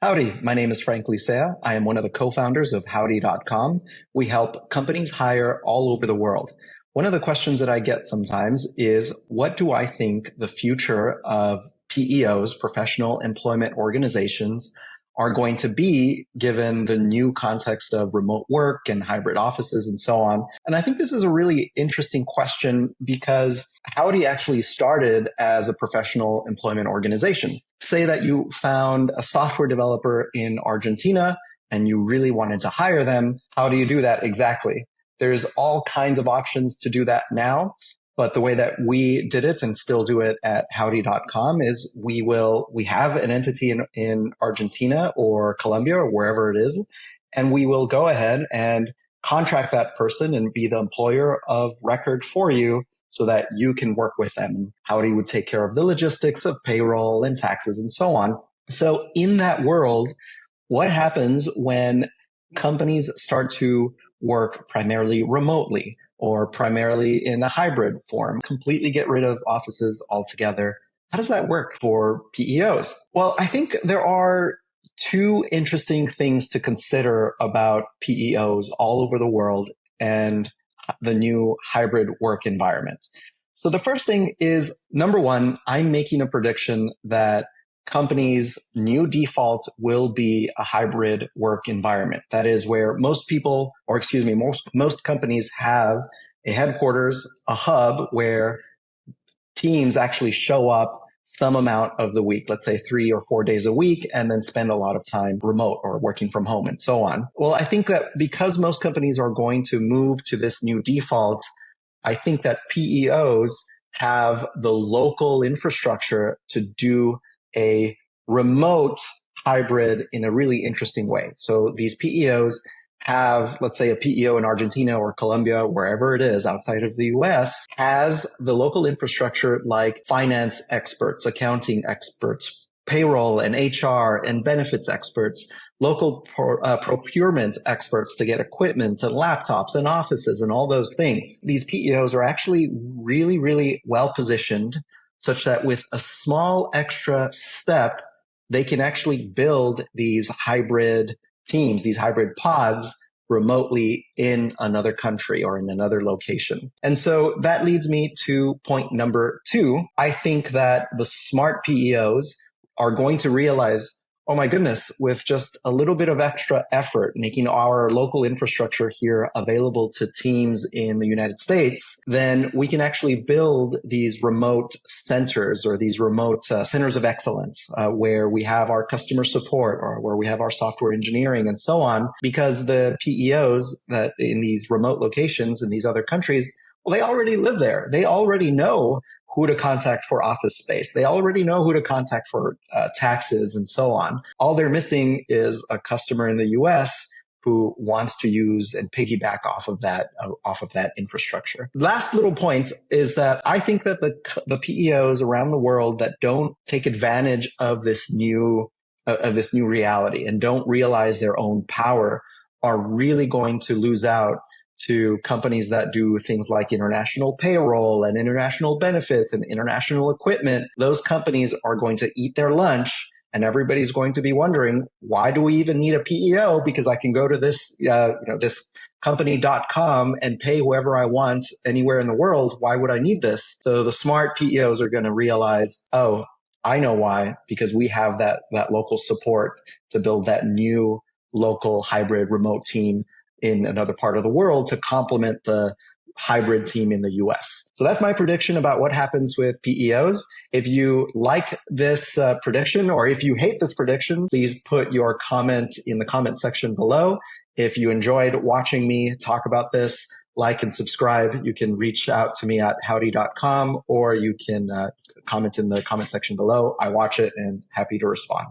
Howdy, my name is Frank Lisea. I am one of the co-founders of Howdy.com. We help companies hire all over the world. One of the questions that I get sometimes is, what do I think the future of PEOs, professional employment organizations, are going to be given the new context of remote work and hybrid offices and so on? And I think this is a really interesting question because Howdy actually started as a professional employment organization. Say that you found a software developer in Argentina and you really wanted to hire them. How do you do that exactly? There's all kinds of options to do that now. But the way that we did it and still do it at Howdy.com is we have an entity in Argentina or Colombia or wherever it is, and we will go ahead and contract that person and be the employer of record for you so that you can work with them. Howdy would take care of the logistics of payroll and taxes and so on. So in that world, what happens when companies start to work primarily remotely or primarily in a hybrid form, completely get rid of offices altogether? How does that work for PEOs? Well, I think there are two interesting things to consider about PEOs all over the world and the new hybrid work environment. So the first thing is, number one, I'm making a prediction that companies' new default will be a hybrid work environment. That is where most companies have a headquarters, a hub where teams actually show up some amount of the week, let's say 3 or 4 days a week, and then spend a lot of time remote or working from home and so on. Well, I think that because most companies are going to move to this new default, I think that PEOs have the local infrastructure to do a remote hybrid in a really interesting way. So these PEOs have, let's say, a PEO in Argentina or Colombia, wherever it is outside of the US, has the local infrastructure like finance experts, accounting experts, payroll and HR and benefits experts, local procurement experts to get equipment and laptops and offices and all those things. These PEOs are actually really, really well positioned such that with a small extra step, they can actually build these hybrid teams, these hybrid pods remotely in another country or in another location. And so that leads me to point number two. I think that the smart PEOs are going to realize, oh my goodness, with just a little bit of extra effort, making our local infrastructure here available to teams in the United States, then we can actually build these remote centers or these remote centers of excellence where we have our customer support or where we have our software engineering and so on, because the PEOs that in these remote locations in these other countries, well, they already live there. They already know who to contact for office space. They already know who to contact for taxes and so on. All they're missing is a customer in the US who wants to use and piggyback off of that infrastructure. Last little point is that I think that the PEOs around the world that don't take advantage of this new reality and don't realize their own power are really going to lose out to companies that do things like international payroll and international benefits and international equipment. Those companies are going to eat their lunch, and everybody's going to be wondering, why do we even need a PEO? Because I can go to this company.com and pay whoever I want anywhere in the world. Why would I need this? So the smart PEOs are going to realize, oh, I know why, because we have that local support to build that new local hybrid remote team in another part of the world to complement the hybrid team in the US. So that's my prediction about what happens with PEOs. If you like this prediction, or if you hate this prediction, please put your comment in the comment section below. If you enjoyed watching me talk about this, like and subscribe. You can reach out to me at howdy.com, or you can comment in the comment section below. I watch it and happy to respond.